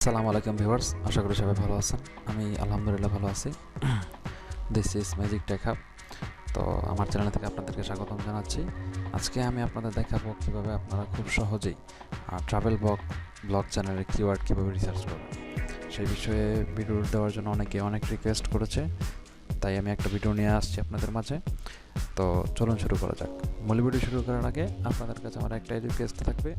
আসসালামু আলাইকুম ভিউয়ার্স, আশা করি সবাই ভালো আছেন। আমি আলহামদুলিল্লাহ ভালো আছি। This is magic tech hub. তো আমার চ্যানেল থেকে আপনাদেরকে স্বাগতম জানাচ্ছি। আজকে আমি আপনাদের দেখাবো কীভাবে আপনারা খুব সহজেই ট্রাভেল ব্লগ চ্যানেলের কিওয়ার্ড কীভাবে রিসার্চ করবেন। সেই বিষয়ে ভিডিও দেওয়ার জন্য অনেকে অনেক রিকোয়েস্ট করেছে, তাই আমি একটা ভিডিও নিয়ে আসছি আপনাদের মাঝে। তো চলুন শুরু করা যাক। মূল ভিডিও শুরু করার আগে আপনাদের কাছে আমার একটাই রিকোয়েস্ট থাকবে,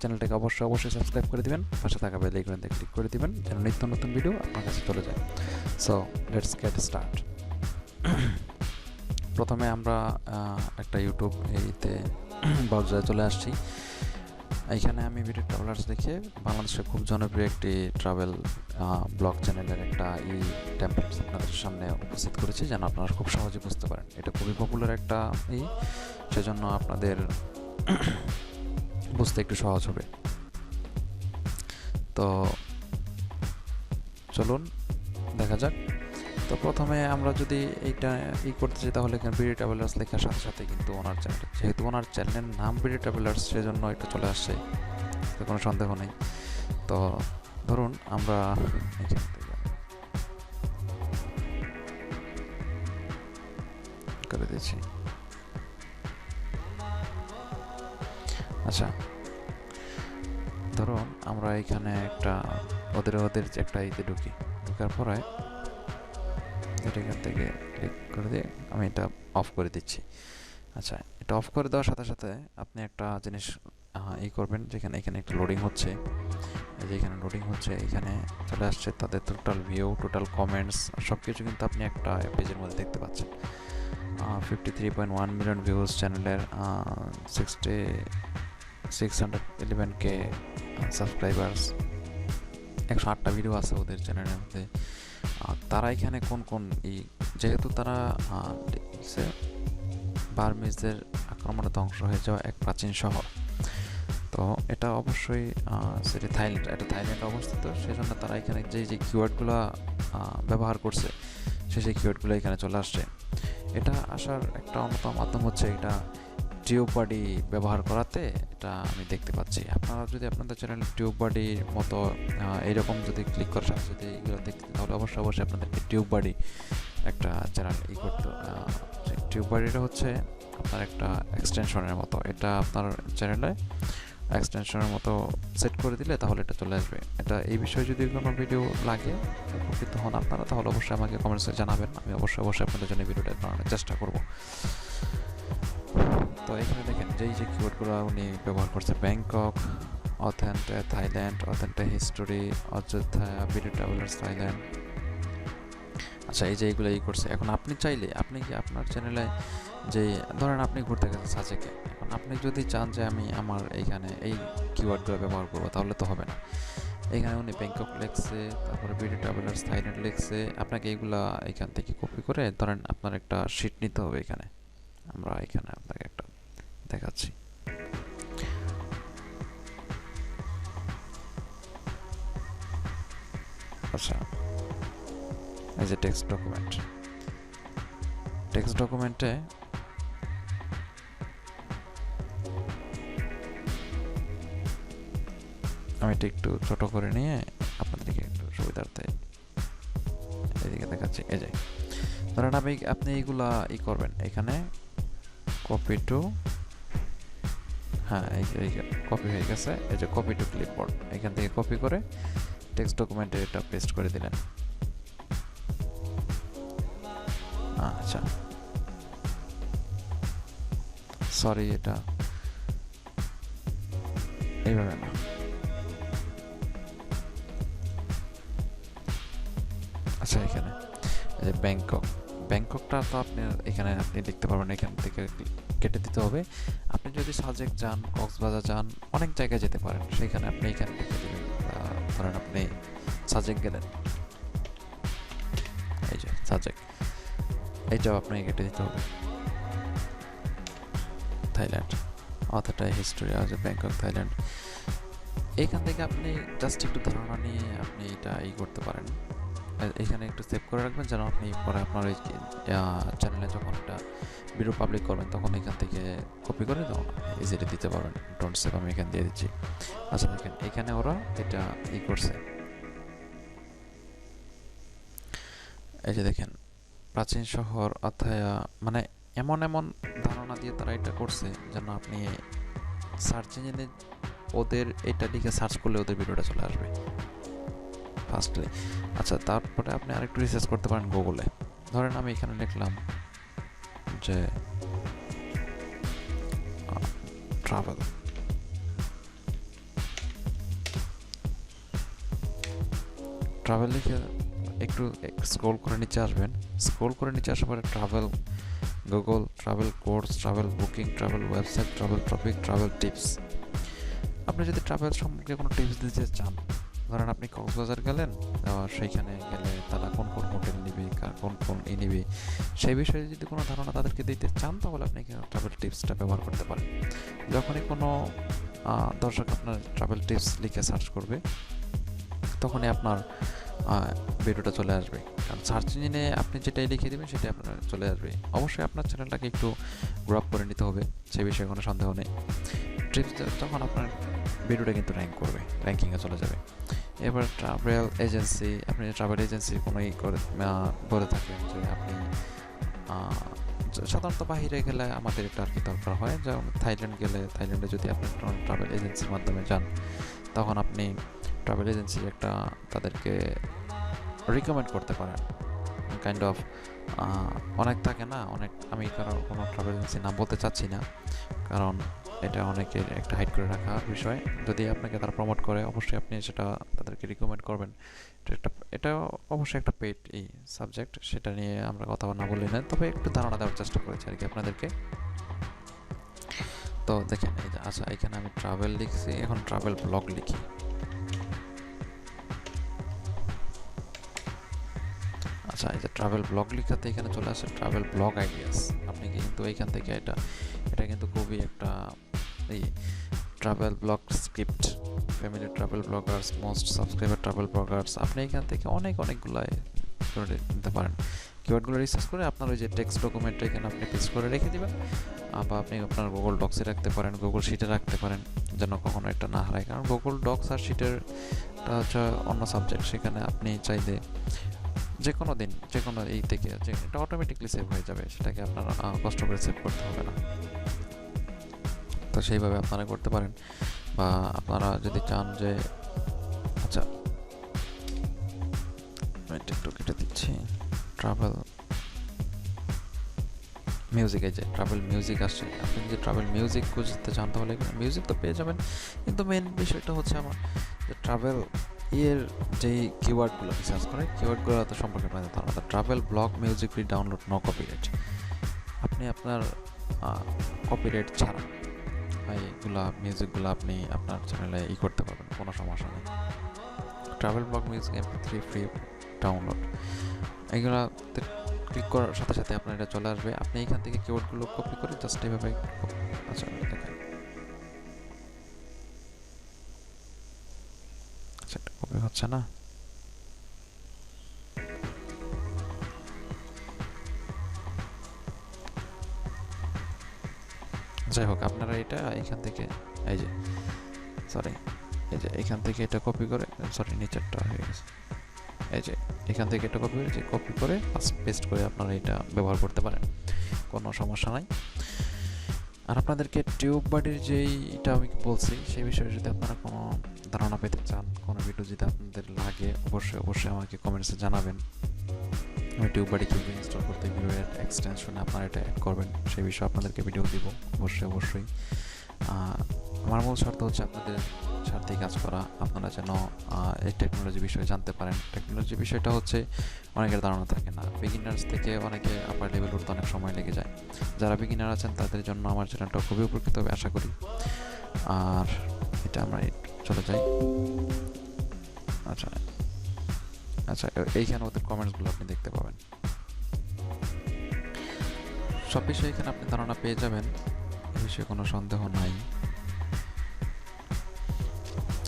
চ্যানেলটাকে অবশ্যই সাবস্ক্রাইব করে দিবেন, পাশে থাকা বেল আইকনে ক্লিক করে দিবেন যেন নিত্য নতুন ভিডিও আপনার কাছে চলে যায়। So let's get start. প্রথমে আমরা একটা ইউটিউব এইতে ব্রাউজারে চলে আসছি। এইখানে আমি ভিডিও ট্রাভেলার্স দেখে বাংলাদেশের খুব জনপ্রিয় একটি ট্রাভেল ব্লগ চ্যানেলের একটা টেমপ্লেটস আপনাদের সামনে উপস্থিত করেছি যেন আপনারা খুব সহজে বুঝতে পারেন। এটা খুবই পপুলার একটা সেজন্য আপনাদের বুঝতে একটু সহজ হবে। তো চলুন দেখা যাক। তো প্রথমে আমরা যদি এইটা করতে চাই তাহলে এখানে বিডি ট্রাভেলার্স লেখার সাথে সাথে কিন্তু ওনার চ্যানেল, যেহেতু ওনার চ্যানেলের নাম বিডি ট্রাভেলার্স সেজন্য এটা চলে আসছে, কোনো সন্দেহ নেই। তো ধরুন আমরা এখান থেকে করে দিচ্ছি। আচ্ছা, ধরুন আমরা এখানে একটা ওদের একটা ঢুকি, ঢোকার পরে এখান থেকে ক্লিক করে দিয়ে আমি এটা অফ করে দিচ্ছি। আচ্ছা, এটা অফ করে দেওয়ার সাথে সাথে আপনি একটা জিনিস করবেন, যেখানে এখানে একটা লোডিং হচ্ছে, যেখানে লোডিং হচ্ছে এখানে চলে আসছে তাদের টোটাল ভিউ, টোটাল কমেন্টস সব কিছু কিন্তু আপনি একটা পেজের মধ্যে দেখতে পাচ্ছেন। 53.1 মিলিয়ন ভিউজ চ্যানেলের, 611K সাবস্ক্রাইবার্স, 108টা ভিডিও আছে ওদের চ্যানেলের মধ্যে। তারা এখানে কোন যেহেতু তারা বার্মিজদের আক্রমণে ধ্বংস হয়ে যাওয়া এক প্রাচীন শহর, তো এটা অবশ্যই সেটি থাইল্যান্ডে অবস্থিত, সেই জন্য তারা এখানে যে কিওয়ার্ডগুলো ব্যবহার করছে সেই কিওয়ার্ডগুলো এখানে চলে আসছে। এটা আসার একটা অন্যতম মাধ্যম হচ্ছে এটা টিউববাডি ব্যবহার করাতে এটা আমি দেখতে পাচ্ছি। আপনারা যদি আপনাদের চ্যানেলে টিউববাডির মতো এইরকম যদি ক্লিক করার সাথে যদি এগুলো দেখতে, তাহলে অবশ্যই আপনাদেরকে টিউববাডি একটা চ্যানেল করতে। টিউববাডিটা হচ্ছে আপনার একটা এক্সটেনশনের মতো, এটা আপনার চ্যানেলে এক্সটেনশনের মতো সেট করে দিলে তাহলে এটা চলে আসবে। এটা এই বিষয়ে যদি কোনো ভিডিও লাগে, উপকৃত হন আপনারা, তাহলে অবশ্যই আমাকে কমেন্টসে জানাবেন। আমি অবশ্যই আপনাদের জন্য ভিডিওটা বানানোর চেষ্টা করব। তো এখানে দেখেন যে কিওয়ার্ডগুলো উনি ব্যবহার করছে, Bangkok, authentic Thailand, authentic history, Ayodhya, BD travellers Thailand. আচ্ছা, এইগুলো করছে। এখন আপনি চাইলে আপনি কি আপনার চ্যানেলে যে ধরেন আপনি ঘুরতে গেছেন সাজেকে, এখন আপনি যদি চান যে আমি আমার এইখানে এই কিওয়ার্ডগুলো ব্যবহার করবো, তাহলে তো হবে না। এখানে উনি ব্যাংকক লিখছে, তারপরে বিডি ট্রাভেলার্স থাইল্যান্ড লিখছে। আপনাকে এইগুলা এখান থেকে কপি করে ধরেন আপনার একটা শিট নিতে হবে। এখানে আমরা এখানে আপনাকে একটা দেখাচ্ছি। আচ্ছা, এই যে টেক্সট ডকুমেন্টে আমি এটা একটু ছোট করে নিয়ে আপনাদেরকে একটু সুবিধার্থে এদিকে দেখাচ্ছি। এই যে ধরেন আপনি এইগুলা করবেন, এখানে কপি টু, হ্যাঁ এই কপি হয়ে গেছে। এই যে কপি টু ক্লিপবোর্ড, এখান থেকে কপি করে টেক্সট ডকুমেন্টে এটা পেস্ট করে দিলেন। আচ্ছা, সরি, এটা এইভাবে না। আচ্ছা, এখানে এই যে ব্যাংককটা তো আপনি এখানে আপনি লিখতে পারবেন, এখান থেকে কেটে দিতে হবে। আপনি যদি সাজেক যান, কক্সবাজার যান, অনেক জায়গায় যেতে পারেন, সেখানে আপনি এখানে লিখে দেবেন। ধরেন আপনি সাজেক গেলেন, এই যে সাজেক, এইটাও আপনাকে কেটে দিতে হবে। থাইল্যান্ড, অথেন্টিক হিস্টোরি আছে ব্যাংকক থাইল্যান্ড। এইখান থেকে আপনি জাস্ট একটু ধারণা নিয়ে আপনি এটা করতে পারেন। এখানে একটু সেভ করে রাখবেন যেন আপনি পরে আপনার ওই চ্যানেলে যখন এটা ভিডিও পাবলিক করবেন তখন এখান থেকে কপি করে তখন ইজিলি দিতে পারবেন। ডোন্ট সেভ আমি এখানে দিয়ে দিচ্ছি। আচ্ছা, দেখেন এখানে ওরা এটা করছে, এই যে দেখেন প্রাচীন শহর অথায়া, মানে এমন এমন ধারণা দিয়ে তারা এটা করছে যেন আপনি সার্চ ইঞ্জিনে ওদের এটা লিখে সার্চ করলে ওদের ভিডিওটা চলে আসবে ফার্স্টলি। আচ্ছা, তারপরে আপনি আরেকটু রিসার্চ করতে পারেন গুগলে। ধরেন আমি এখানে লিখলাম যে ট্রাভেল, ট্রাভেল লিখে একটু স্ক্রল করে নিচে আসবেন। স্ক্রল করে নিচে আসার পরে travel Google, travel course, travel booking, travel website, travel topic, travel tips. আপনি যদি ট্রাভেল সম্পর্কে কোনো টিপস দিতে চান, ধরেন আপনি কক্সবাজার গেলেন, সেইখানে গেলে তারা কোন কোন হোটেল নিবে, কোন কোন নিবে, সেই বিষয়ে যদি কোনো ধারণা তাদেরকে দিতে চান, তাহলে আপনি ট্রাভেল টিপসটা ব্যবহার করতে পারেন। যখনই কোনো দর্শক আপনার ট্রাভেল টিপস লিখে সার্চ করবে, তখনই আপনার ভিডিওটা চলে আসবে। কারণ সার্চ ইঞ্জিনে আপনি যেটাই লিখে দেবেন সেটাই আপনার চলে আসবে। অবশ্যই আপনার চ্যানেলটাকে একটু গ্রো আপ করে নিতে হবে, সে বিষয়ে কোনো সন্দেহ নেই। ট্রিপস তখন আপনার ভিডিওটা কিন্তু র্যাঙ্ক করবে, র্যাঙ্কিংয়ে চলে যাবে। এবার ট্রাভেল এজেন্সি, আপনি ট্রাভেল এজেন্সি কোনো করে বলে থাকেন যে আপনি সাধারণত বাহিরে গেলে আমাদের এটা আর কি দরকার হয়, যেমন থাইল্যান্ড গেলে, থাইল্যান্ডে যদি আপনি ট্রাভেল এজেন্সির মাধ্যমে যান, তখন আপনি ট্রাভেল এজেন্সি একটা তাদেরকে রিকমেন্ড করতে পারেন। কাইন্ড অফ অনেক থাকে না, অনেক, আমি কারণ কোনো ট্রাভেল এজেন্সির নাম বলতে চাচ্ছি না, কারণ এটা অনেকের একটা হাইড করে রাখা বিষয়। যদি আপনাকে তারা প্রমোট করে, অবশ্যই আপনি সেটা তাদেরকে রিকমেন্ড করবেন। এটা অবশ্যই একটা পেইড এই সাবজেক্ট, সেটা নিয়ে আমরা কথা না বলি না, তবে একটু ধারণা দেওয়ার চেষ্টা করেছি আর কি আপনাদেরকে। তো দেখেন এই যে, আচ্ছা এখানে আমি ট্রাভেল লিখছি, এখন ট্রাভেল ব্লগ লিখি। আচ্ছা, এই যে ট্রাভেল ব্লগ লেখাতে এখানে চলে আসে ট্রাভেল ব্লগ আইডিয়াস। আপনি কিন্তু এইখান থেকে এটা কিন্তু খুবই একটা এই travel blog script, family travel Bloggers, most subscriber travel Bloggers, আপনি এখান থেকে অনেকগুলো করে নিতে পারেন। কিওয়ার্ডগুলো রিসার্চ করে আপনার ওই যে টেক্সট ডকুমেন্টটা এখানে আপনি পেস্ট করে রেখে দেবেন, বা আপনি আপনার গুগল ডক্সে রাখতে পারেন, গুগল শিটে রাখতে পারেন, যেন কখনো এটা না হারায়। কারণ গুগল ডক্স আর শিটেরটা হচ্ছে অন্য সাবজেক্ট, সেখানে আপনি চাইলে যে কোনো দিন যে কোনো এই থেকে এটা অটোমেটিকলি সেভ হয়ে যাবে, সেটাকে আপনার কষ্ট করে সেভ করতে হবে না। তো সেইভাবে আপনারা করতে পারেন। বা আপনারা যদি চান যে, আচ্ছা একটু কেটে দিচ্ছি, ট্রাভেল মিউজিক, এই যে ট্রাভেল মিউজিক আসছে, আপনি যদি ট্রাভেল মিউজিক খুঁজতে চান তাহলে মিউজিক তো পেয়ে যাবেন, কিন্তু মেন বিষয়টা হচ্ছে আমার যে ট্রাভেল এর যেই কিওয়ার্ডগুলো রিসার্চ করে, কিওয়ার্ডগুলো তো সম্পর্কে আপনাদের ধারণা। Travel blog music free download, no copyright. আপনি আপনার কপিরাইট ছাড়া এইগুলা মিউজিকগুলো আপনি আপনার চ্যানেলে করতে পারবেন, কোনো সমস্যা নেই। Travel blog music MP3 free download, এইগুলোতে ক্লিক করার সাথে সাথে আপনার এটা চলে আসবে। আপনি এখান থেকে কিওয়ার্ডগুলো কপি করে জাস্ট এইভাবে, আচ্ছা দেখেন, সেটা কপি হচ্ছে না। যাই হোক, আপনারা এটা এখান থেকে এই যে এখান থেকে এটা কপি করে, নিচেরটা হয়ে গেছে, এই যে এখান থেকে এটা কপি করে পেস্ট করে আপনারা এটা ব্যবহার করতে পারেন, কোনো সমস্যা নাই। আর আপনাদেরকে টিউব বাডির যেইটা আমি বলছি সেই বিষয়ে যদি আপনারা কোনো ধারণা পেতে চান, কোনো ভিডিও যদি আপনাদের লাগে, অবশ্যই আমাকে কমেন্টসে জানাবেন। আমি টিউব বাডি কীভাবে ইনস্টল করতে, ভিডিও এক্সটেনশনে আপনারা এটা অ্যাড করবেন, সেই বিষয়ে আপনাদেরকে ভিডিও দিব অবশ্যই। আমার মূল স্বার্থ হচ্ছে আপনাদের স্বার্থে কাজ করা, আপনারা যেন এই টেকনোলজি বিষয়ে জানতে পারেন। টেকনোলজি বিষয়টা হচ্ছে অনেকের ধারণা থাকে না, বিগিনার্স থেকে অনেকে আপার লেভেল উঠতে অনেক সময় লেগে যায়। যারা বিগিনার আছেন তাদের জন্য আমার চ্যানেলটা খুবই উপকৃত হবে আশা করি। আর এটা আমরা চলে যাই। আচ্ছা এইখানে ওদের কমেন্টসগুলো আপনি দেখতে পাবেন, সব বিষয়ে এখানে আপনি ধারণা পেয়ে যাবেন, এ বিষয়ে কোনো সন্দেহ নাই।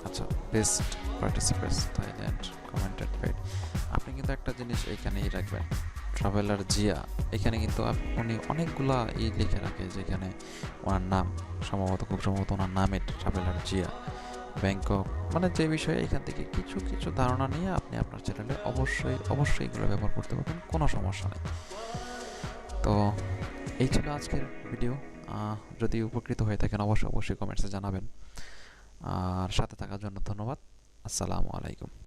আচ্ছা, best participants Thailand commented paid, আপনি কিন্তু একটা জিনিস এইখানেই রাখবেন, ট্রাভেলার জিয়া। এখানে কিন্তু উনি অনেকগুলা লিখে রাখে, যেখানে ওনার নাম খুব সম্ভবত ওনার নামে ট্রাভেলার জিয়া। ব্যাংকক, মানে যে বিষয়ে এখান থেকে কিছু কিছু ধারণা নিয়ে আপনি আপনার চ্যানেলে অবশ্যই এগুলো ব্যবহার করতে পারবেন, কোনো সমস্যা নেই। তো এই ছিল আজকের ভিডিও। যদি উপকৃত হয়ে থাকেন অবশ্যই কমেন্টসে জানাবেন। আর সাথে থাকার জন্য ধন্যবাদ। আসসালামু আলাইকুম।